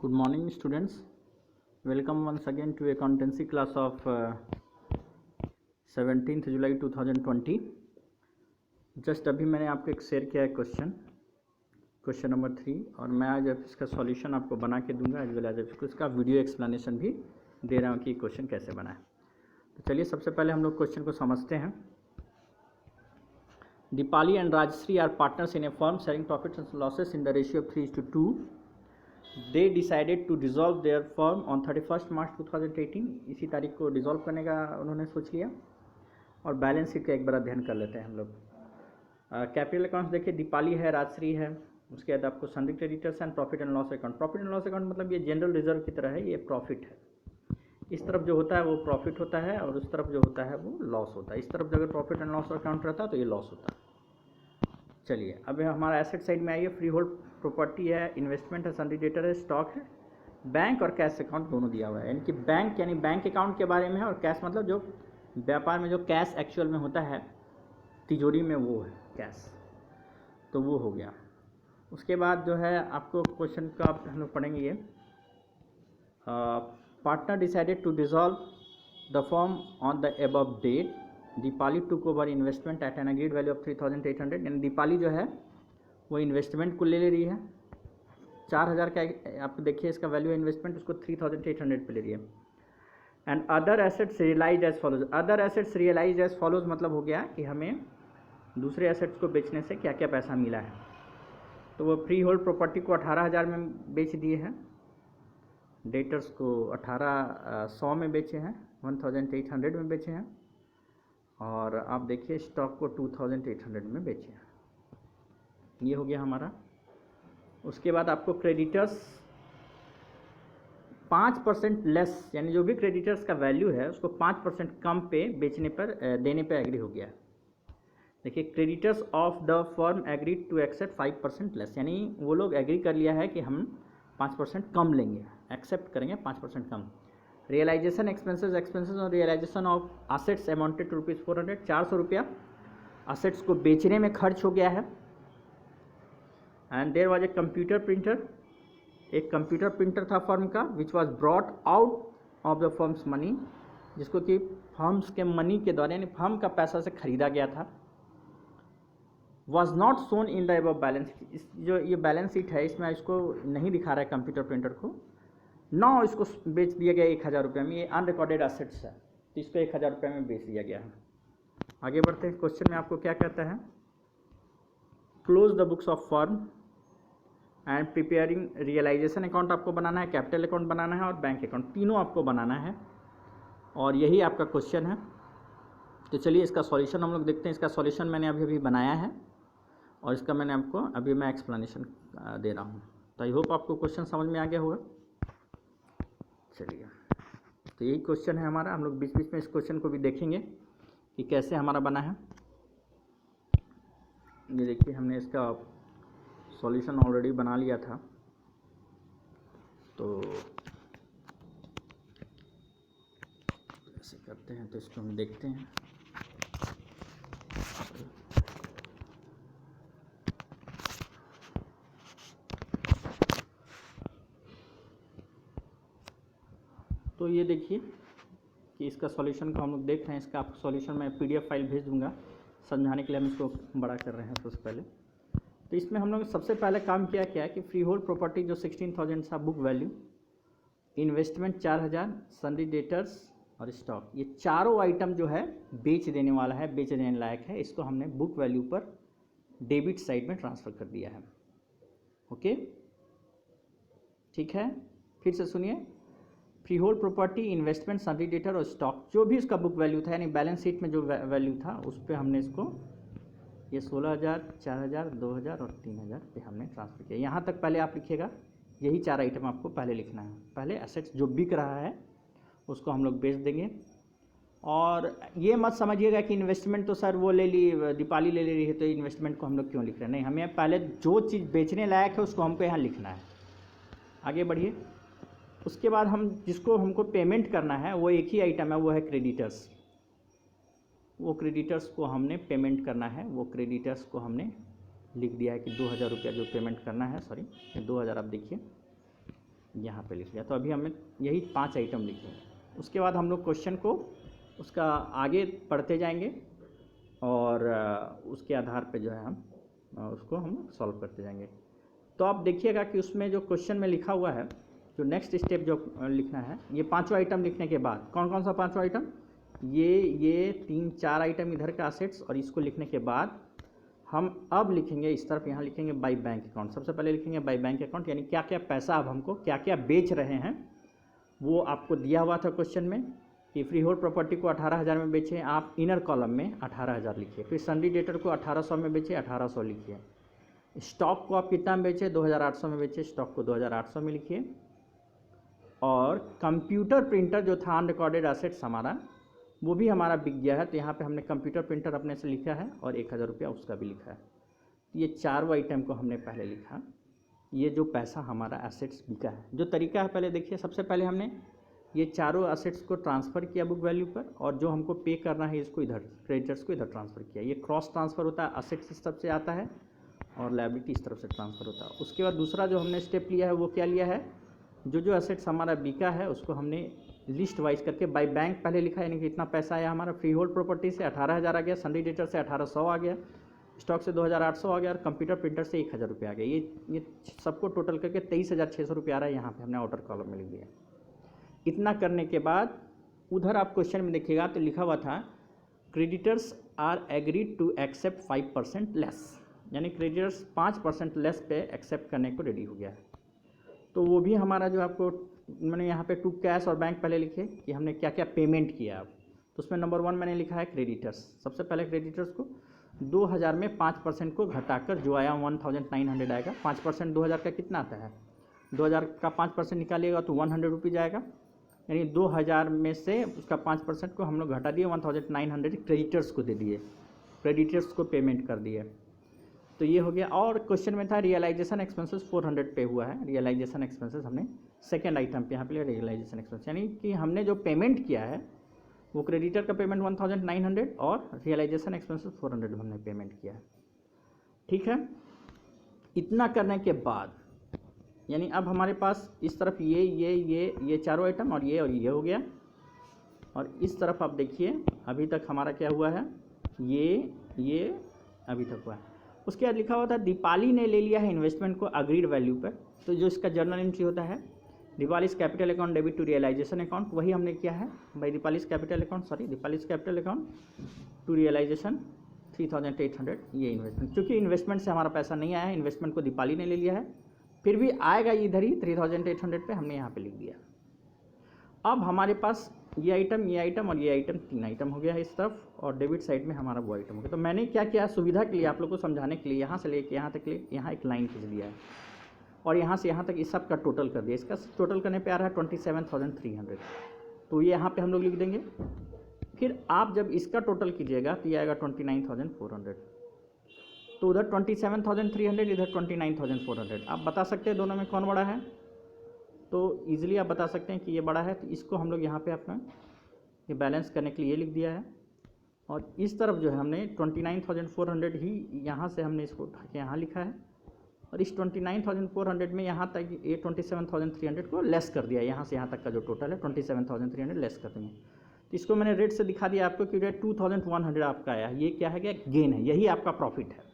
Good morning, students. Welcome once again to accountancy class of 17th July 2020. Just अभी मैंने आपको एक share किया है क्वेश्चन नंबर 3 और मैं आज इसका सॉल्यूशन आपको बना के दूंगा एज वेल एज इसका वीडियो एक्सप्लेनेशन भी दे रहा हूँ कि क्वेश्चन कैसे बना है. तो चलिए सबसे पहले हम लोग क्वेश्चन को समझते हैं. Deepali and Rajshree are partners in a firm sharing profits and losses in the ratio of 3:2. They decided to dissolve their firm on 31st March 2018. इसी तारीख को डिज़ोल्व करने का उन्होंने सोच लिया. और बैलेंस शीट का एक बार अध्ययन कर लेते हैं हम लोग. कैपिटल अकाउंट्स देखिए, दीपाली है, राजश्री है, उसके बाद आपको सन्डी creditors and profit and loss account. Profit and loss account मतलब ये जनरल रिजर्व की तरह है, ये प्रॉफिट है. इस तरफ जो होता है वो प्रॉफिट होता है और उस तरफ जो होता है वो लॉस होता है. इस तरफ अगर प्रॉफिट एंड लॉस अकाउंट रहता है तो ये लॉस होता है. चलिए अब हमारा एसेट साइड में आइए. फ्री होल्ड प्रॉपर्टी है, इन्वेस्टमेंट है, सन्डी डेटर है, स्टॉक है, बैंक और कैश अकाउंट दोनों दिया हुआ है. यानी कि बैंक यानी बैंक अकाउंट के बारे में है और कैश मतलब जो व्यापार में जो कैश एक्चुअल में होता है तिजोरी में वो है कैश. तो वो हो गया. उसके बाद जो है आपको क्वेश्चन का हम लोग पढ़ेंगे ये. Partner decided to dissolve the firm on the above date. Deepali took over investment at an agreed value of 3,800. यानी दीपाली जो है वो इन्वेस्टमेंट को ले रही है 4,000 का. आप देखिए इसका वैल्यू इन्वेस्टमेंट उसको 3,800 पे ले रही है. And other assets realise as follows. Other assets realise as follows मतलब हो गया कि हमें दूसरे एसेट्स को बेचने से क्या क्या पैसा मिला है. तो वो फ्री होल्ड प्रॉपर्टी को 18,000 में बेच दिए हैं, डेटर्स को 1,800 में बेचे हैं, 1,800 में बेचे हैं, और आप देखिए स्टॉक को 2,800 में बेचे हैं. ये हो गया हमारा. उसके बाद आपको क्रेडिटर्स 5% लेस, यानी जो भी क्रेडिटर्स का वैल्यू है उसको 5% कम पे बेचने पर देने पे एग्री हो गया. देखिए creditors of the firm agreed to accept 5% less. यानी वो लोग एग्री कर लिया है कि हम 5% कम लेंगे, एक्सेप्ट करेंगे 5% कम. रियलाइजेशन एक्सपेंसेस और realisation of assets amounted to rupees 400. 400 रुपया असेट्स को बेचने में खर्च हो गया है. And there was a computer printer. एक कंप्यूटर प्रिंटर था फर्म का which was brought out of the firm's money, जिसको कि फर्म्स के मनी के द्वारा यानी फर्म का पैसा से खरीदा गया था. Was not shown in the above balance. जो ये बैलेंस शीट है इसमें इसको नहीं दिखा रहा है कंप्यूटर प्रिंटर को. नौ इसको बेच दिया गया 1,000 रुपये में. ये अनरिकॉर्डेड असेट्स है तो इसको 1,000 रुपये में बेच दिया गया है. आगे बढ़ते हैं. क्वेश्चन में आपको क्या कहता है. Close the books of firm and preparing. Realisation account आपको बनाना है, कैपिटल अकाउंट बनाना है और बैंक अकाउंट, तीनों आपको बनाना है और यही आपका क्वेश्चन है. तो चलिए इसका सॉल्यूशन हम लोग देखते हैं. इसका सॉल्यूशन मैंने अभी बनाया है और इसका मैंने आपको अभी मैं एक्सप्लेनेशन दे रहा हूँ. तो आई होप आपको क्वेश्चन समझ में आ गया होगा. चलिए तो यही क्वेश्चन है हमारा. हम लोग बीच बीच में इस क्वेश्चन को भी देखेंगे कि कैसे हमारा बना है. ये देखिए हमने इसका सॉल्यूशन ऑलरेडी बना लिया था. तो ऐसे करते हैं तो इसको हम देखते हैं. तो ये देखिए कि इसका सॉल्यूशन को हम लोग देख रहे हैं. इसका आपको सॉल्यूशन मैं PDF फाइल भेज दूंगा. समझाने के लिए हम इसको बड़ा कर रहे हैं सबसे पहले. तो इसमें हम लोग सबसे पहले काम किया क्या है कि फ्री होल्ड प्रॉपर्टी जो 16,000 था बुक वैल्यू, इन्वेस्टमेंट 4,000, सन्डी डेटर्स और स्टॉक, ये चारों आइटम जो है बेच देने वाला है, बेच देने लायक है. इसको हमने बुक वैल्यू पर डेबिट साइड में ट्रांसफ़र कर दिया है. ओके ठीक है. फिर से सुनिए. Free hold property, investment, सन्डी debtor और स्टॉक, जो भी इसका बुक वैल्यू था यानी बैलेंस शीट में जो वैल्यू था उस पर हमने इसको ये 16,000, 4,000, 2,000 और 3,000 पे हमने ट्रांसफ़र किया. यहाँ तक पहले आप लिखिएगा. यही 4 आइटम आपको पहले लिखना है. पहले एसेट्स जो बिक रहा है उसको हम लोग बेच देंगे. और ये मत समझिएगा कि इन्वेस्टमेंट तो सर वो ले ली, दीपाली ले रही है तो इन्वेस्टमेंट को हम लोग क्यों लिख रहे हैं. नहीं, हमें पहले जो चीज़ बेचने लायक है उसको हमको यहाँ लिखना है. आगे बढ़िए. उसके बाद हम जिसको हमको पेमेंट करना है वो एक ही आइटम है, वो है क्रेडिटर्स. वो क्रेडिटर्स को हमने पेमेंट करना है. वो क्रेडिटर्स को हमने लिख दिया है कि 2,000 रुपया जो पेमेंट करना है. सॉरी 2,000 आप देखिए यहाँ पे लिख लिया। तो अभी हमें यही 5 आइटम लिखे। उसके बाद हम लोग क्वेश्चन को उसका आगे पढ़ते जाएंगे और उसके आधार पे जो है हम उसको हम सॉल्व करते जाएंगे। तो आप देखिएगा कि उसमें जो क्वेश्चन में लिखा हुआ है, जो नेक्स्ट स्टेप जो लिखना है, ये 5 आइटम लिखने के बाद कौन कौन सा 5 आइटम, ये 3-4 आइटम इधर का असेट्स, और इसको लिखने के बाद हम अब लिखेंगे इस तरफ, यहाँ लिखेंगे बाय बैंक अकाउंट। सबसे पहले लिखेंगे बाय बैंक अकाउंट, यानी क्या क्या पैसा अब हमको क्या क्या बेच रहे हैं वो आपको दिया हुआ था क्वेश्चन में कि फ्री होल्ड प्रॉपर्टी को 18,000 में बेचें, आप इनर कॉलम में 18,000 लिखिए। फिर सन्डी डेटर को 1800 में बेचें, 1800 लिखिए। स्टॉक को आप कितना में बेचें, 2800 में बेचें, स्टॉक को 2800 में लिखिए। और कंप्यूटर प्रिंटर जो था अनरिकॉर्डेड एसेट्स हमारा, वो भी हमारा बिक गया है, तो यहाँ पे हमने कंप्यूटर प्रिंटर अपने से लिखा है और 1000 रुपया उसका भी लिखा है। तो ये 4 आइटम को हमने पहले लिखा, ये जो पैसा हमारा एसेट्स बिका है। जो तरीका है पहले देखिए, सबसे पहले हमने ये चारों एसेट्स को ट्रांसफ़र किया बुक वैल्यू पर, और जो हमको पे करना है इसको इधर, क्रेडिटर्स को इधर ट्रांसफ़र किया। ये क्रॉस ट्रांसफ़र होता है, एसेट्स इस तरफ से आता है और लायबिलिटी इस तरफ से ट्रांसफ़र होता है। उसके बाद दूसरा जो हमने स्टेप लिया है वो क्या लिया है, जो एसेट्स हमारा बिका है उसको हमने लिस्ट वाइज करके बाय बैंक पहले लिखा, यानी कि इतना पैसा आया हमारा। फ्री होल्ड प्रॉपर्टी से 18,000 आ गया, सन्डी डेटर से 1800 आ गया, स्टॉक से 2800 आ गया, और कंप्यूटर प्रिंटर से 1000 रुपये आ गया। ये सबको टोटल करके 23,600 रुपये आ रहा है, यहाँ पे हमने आउटर कॉलम में लिख दिया। इतना करने के बाद उधर आप क्वेश्चन में देखिएगा तो लिखा हुआ था creditors are agreed to accept 5% less, यानी क्रेडिटर्स 5% लेस पे एक्सेप्ट करने को रेडी हो गया है। तो वो भी हमारा जो आपको मैंने यहाँ पे टू कैश और बैंक पहले लिखे कि हमने क्या क्या पेमेंट किया। अब तो उसमें नंबर 1 मैंने लिखा है क्रेडिटर्स। सबसे पहले क्रेडिटर्स को 2000 में 5% को घटाकर जो आया 1900 आएगा। 5% 2000 का कितना आता है, 2000 का 5% निकालिएगा तो 100 रुपीज़ आएगा, यानी 2000 में से उसका 5% को हम लोग घटा दिए, 1900 क्रेडिटर्स को दे दिए, क्रेडिटर्स को पेमेंट कर दिए। तो ये हो गया। और क्वेश्चन में था रियलाइजेशन एक्सपेंसेस 400 पे हुआ है, रियलाइजेशन एक्सपेंसेस हमने सेकंड आइटम पे यहाँ पे लिया रियलाइजेशन एक्सपेंस, यानी कि हमने जो पेमेंट किया है वो क्रेडिटर का पेमेंट 1900 और रियलाइजेशन एक्सपेंसेस 400 हमने पेमेंट किया है। ठीक है, इतना करने के बाद यानी अब हमारे पास इस तरफ ये चारों आइटम और ये हो गया। और इस तरफ आप देखिए अभी तक हमारा क्या हुआ है, ये अभी तक हुआ है। उसके बाद लिखा हुआ था दीपाली ने ले लिया है इन्वेस्टमेंट को अग्रीड वैल्यू पर। तो जो इसका जर्नल एंट्री होता है Deepali's capital account debit to realization account, वही हमने किया है भाई। Deepali's capital account to realization 3800, ये इन्वेस्टमेंट। क्योंकि इन्वेस्टमेंट से हमारा पैसा नहीं आया है, इन्वेस्टमेंट को दीपाली ने ले लिया है, फिर भी आएगा इधर ही 3800 पे, हमने यहाँ पे लिख दिया। अब हमारे पास ये आइटम और ये आइटम 3 आइटम हो गया है इस तरफ, और डेबिट साइड में हमारा वो आइटम हो गया। तो मैंने क्या किया, सुविधा के लिए आप लोग को समझाने के लिए यहाँ से लेके यहाँ तक ले यहाँ एक लाइन खींच दिया है, और यहाँ से यहाँ तक इस सब का टोटल कर दिया। इसका टोटल करने पे आ रहा है 27,300, तो ये यहाँ पे हम लोग लिख देंगे। फिर आप जब इसका टोटल कीजिएगा तो ये आएगा 29,400, तो उधर 27,300, इधर 29,400। आप बता सकते हैं दोनों में कौन बड़ा है, तो ईजिली आप बता सकते हैं कि ये बड़ा है। तो इसको हम लोग यहाँ पे अपना ये बैलेंस करने के लिए लिख दिया है, और इस तरफ जो है हमने 29,400 ही यहाँ से हमने इसको उठा के यहाँ लिखा है, और इस 29,400 में यहाँ तक ये 27,300 को लेस कर दिया। यहाँ से यहाँ तक का जो टोटल है 27,300 लेस कर देंगे। तो इसको मैंने रेट से दिखा दिया आपको कि रेट 2,100 आपका आया, ये क्या है, क्या गेन है, यही आपका प्रॉफिट है।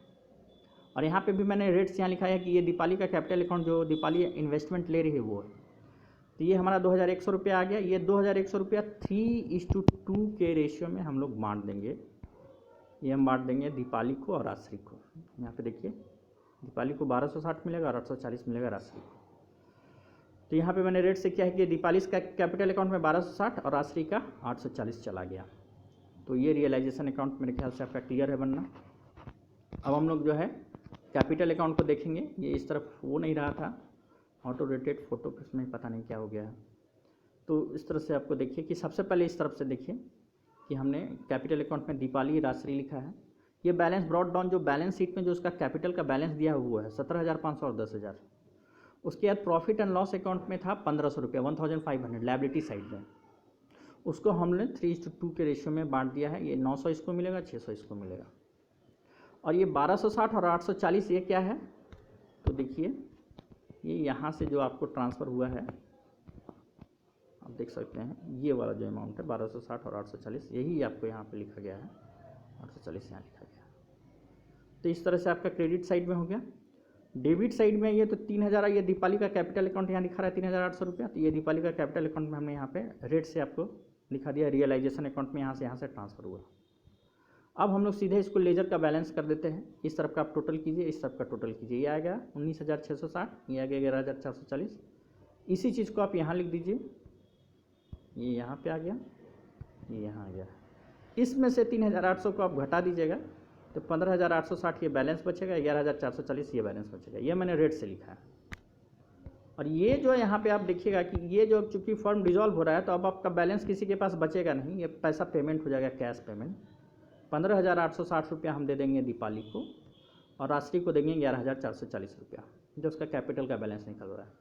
और यहाँ पे भी मैंने रेट्स यहाँ लिखा है कि ये दीपाली का कैपिटल अकाउंट जो दीपाली इन्वेस्टमेंट ले रही है वो है। तो ये हमारा 2100 रुपया आ गया। ये 2100 रुपया 3:2 के रेशियो में हम लोग बांट देंगे। ये हम बांट देंगे दीपाली को और आश्री को। यहाँ पे देखिए दीपाली को 1260 मिलेगा और 840 मिलेगा आश्री को। तो यहाँ पे मैंने रेट से क्या है कि दीपाली का कैपिटल अकाउंट में 1260 और आश्री का 840 चला गया। तो ये रियलाइजेशन अकाउंट मेरे ख्याल से आपका क्लियर है बनना। अब हम लोग जो है कैपिटल अकाउंट को देखेंगे। ये इस तरफ वो नहीं रहा था, ऑटो रोटेट फोटो इसमें पता नहीं क्या हो गया है। तो इस तरह से आपको देखिए कि सबसे पहले इस तरफ से देखिए कि हमने कैपिटल अकाउंट में दीपाली राशि लिखा है। ये बैलेंस ब्रॉड डाउन, जो बैलेंस शीट में जो उसका कैपिटल का बैलेंस दिया हुआ है 17,500 और 10,000। उसके बाद प्रॉफिट एंड लॉस अकाउंट में था 1,500 रुपया, 1,500 लायबिलिटी साइड में। उसको हमने 3:2 के रेशियो में बांट दिया है। ये 900 इसको मिलेगा, 600 इसको मिलेगा। और ये 1260 और 840 ये क्या है, तो देखिए ये यहाँ से जो आपको ट्रांसफ़र हुआ है आप देख सकते हैं, ये वाला जो अमाउंट है 1260 और 840, यही आपको यहाँ पे लिखा गया है, 840 यहाँ लिखा गया। तो इस तरह से आपका क्रेडिट साइड में हो गया। डेबिट साइड में ये तो 3000, ये दीपाली का कैपिटल अकाउंट यहाँ लिखा रहा है 3800 रुपया, तो ये दीपाली का कैपिटल अकाउंट में हमने यहाँ पे रेट से आपको लिखा दिया, रियलाइजेशन अकाउंट में यहाँ से ट्रांसफ़र हुआ। अब हम लोग सीधे इसको लेजर का बैलेंस कर देते हैं। इस तरफ का आप टोटल कीजिए, इस तरफ का टोटल कीजिए। ये आ गया 19660, ये आ गया 11440। इसी चीज़ को आप यहाँ लिख दीजिए, ये यहाँ पे आ गया, ये यहाँ आ गया। इसमें से 3800 को आप घटा दीजिएगा तो 15860 ये बैलेंस बचेगा, 11440 ये बैलेंस बचेगा। ये मैंने रेट से लिखा है। और ये जो यहाँ पे आप देखिएगा कि ये जो चूँकि फॉर्म डिजॉल्व हो रहा है तो अब आपका बैलेंस किसी के पास बचेगा नहीं, ये पैसा पेमेंट हो जाएगा, कैश पेमेंट। 15860 रुपया हम दे देंगे दीपाली को और राशि को देंगे 11440 रुपया, जो उसका कैपिटल का बैलेंस निकल रहा है।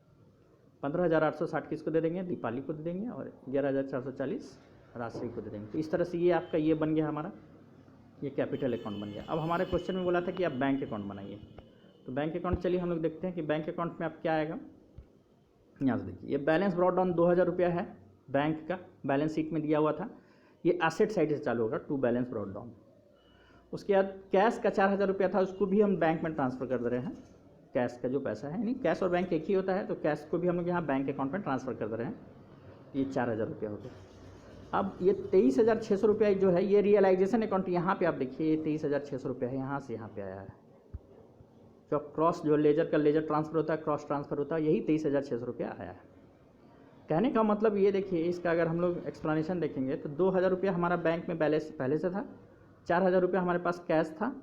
15860 किसको दे देंगे, दीपाली को दे देंगे, और 11440 राशि को दे देंगे। तो इस तरह से ये आपका ये बन गया, हमारा ये कैपिटल अकाउंट बन गया। अब हमारे क्वेश्चन में बोला था कि आप बैंक अकाउंट बनाइए, तो बैंक अकाउंट चलिए हम लोग देखते हैं कि बैंक अकाउंट में आप क्या आएगा। यहाँ से देखिए, ये बैलेंस ब्रॉट डाउन 2000 रुपया है, बैंक का बैलेंस शीट में दिया हुआ था। ये एसेट साइड से चालू होगा, टू बैलेंस ब्रॉट डाउन। उसके बाद कैश का 4000 रुपया था, उसको भी हम बैंक में ट्रांसफ़र कर दे रहे हैं। कैश का जो पैसा है, यानी कैश और बैंक एक ही होता है, तो कैश को भी हम लोग यहाँ बैंक अकाउंट में ट्रांसफ़र कर दे रहे हैं। ये 4000 रुपया हो गया। अब ये 23600 रुपया जो है, ये रियलाइजेशन अकाउंट, यहाँ पे आप देखिए ये 23600 रुपया है, यहाँ से यहाँ पे आया है। जो क्रॉस, जो लेजर का लेजर ट्रांसफ़र होता है, क्रॉस ट्रांसफ़र होता है, यही 23600 रुपया आया है। कहने का मतलब ये देखिए, इसका अगर हम लोग एक्सप्लेनेशन देखेंगे तो 2000 रुपया हमारा बैंक में बैलेंस पहले से था, 4000 रुपया हमारे पास कैश था,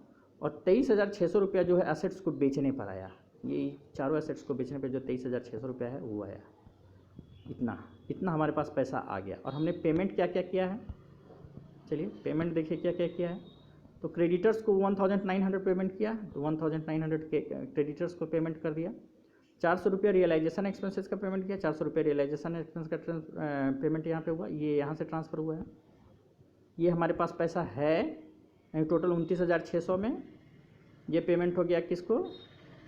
और 23600 रुपया जो है एसेट्स को बेचने पर आया। ये चारों एसेट्स को बेचने पर जो 23600 रुपया है वो आया। इतना हमारे पास पैसा आ गया। और हमने पेमेंट क्या क्या किया है, चलिए पेमेंट देखिए क्या क्या किया है। तो क्रेडिटर्स को 1900 पेमेंट किया, तो 1900 के क्रेडिटर्स को पेमेंट कर दिया। 400 रुपया रियलाइजेशन एक्सपेंसेस का पेमेंट किया, 400 रुपया रियलाइजेशन एक्सपेंस का पेमेंट यहाँ पे हुआ, ये यहाँ से ट्रांसफ़र हुआ है। ये हमारे पास पैसा है, टोटल 29600 में ये पेमेंट हो गया, किसको,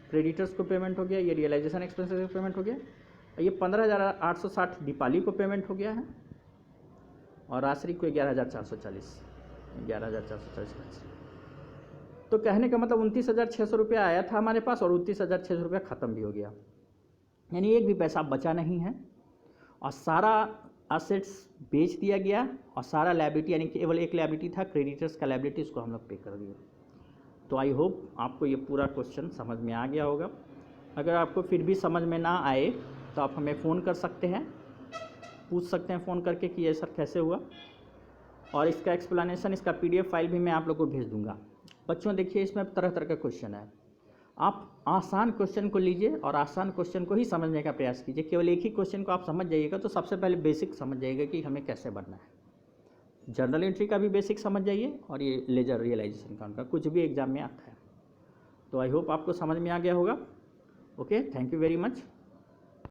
क्रेडिटर्स को पेमेंट हो गया, ये रियलाइजेशन एक्सपेंसेस का पेमेंट हो गया। ये 15860 दीपाली को पेमेंट हो गया है, और राशि को 11440 तो कहने का मतलब 29600 रुपया आया था हमारे पास, और 29600 रुपया ख़त्म भी हो गया, यानी एक भी पैसा बचा नहीं है। और सारा एसेट्स बेच दिया गया, और सारा लायबिलिटी, यानी केवल एक लायबिलिटी था क्रेडिटर्स का लायबिलिटी, उसको हम लोग पे कर दिए। तो आई होप आपको ये पूरा क्वेश्चन समझ में आ गया होगा। अगर आपको फिर भी समझ में ना आए तो आप हमें फ़ोन कर सकते हैं, पूछ सकते हैं फ़ोन करके कि ये सर कैसे हुआ, और इसका एक्सप्लेनेशन, इसका PDF फाइल भी मैं आप लोग को भेज दूंगा। बच्चों देखिए, इसमें तरह तरह का क्वेश्चन है, आप आसान क्वेश्चन को लीजिए और आसान क्वेश्चन को ही समझने का प्रयास कीजिए। केवल एक ही क्वेश्चन को आप समझ जाइएगा तो सबसे पहले बेसिक समझ जाइएगा कि हमें कैसे बनना है। जर्नल एंट्री का भी बेसिक समझ जाइए, और ये लेजर रियलाइजेशन अकाउंट का कुछ भी एग्जाम में आता है। तो आई होप आपको समझ में आ गया होगा। Okay, thank you very much.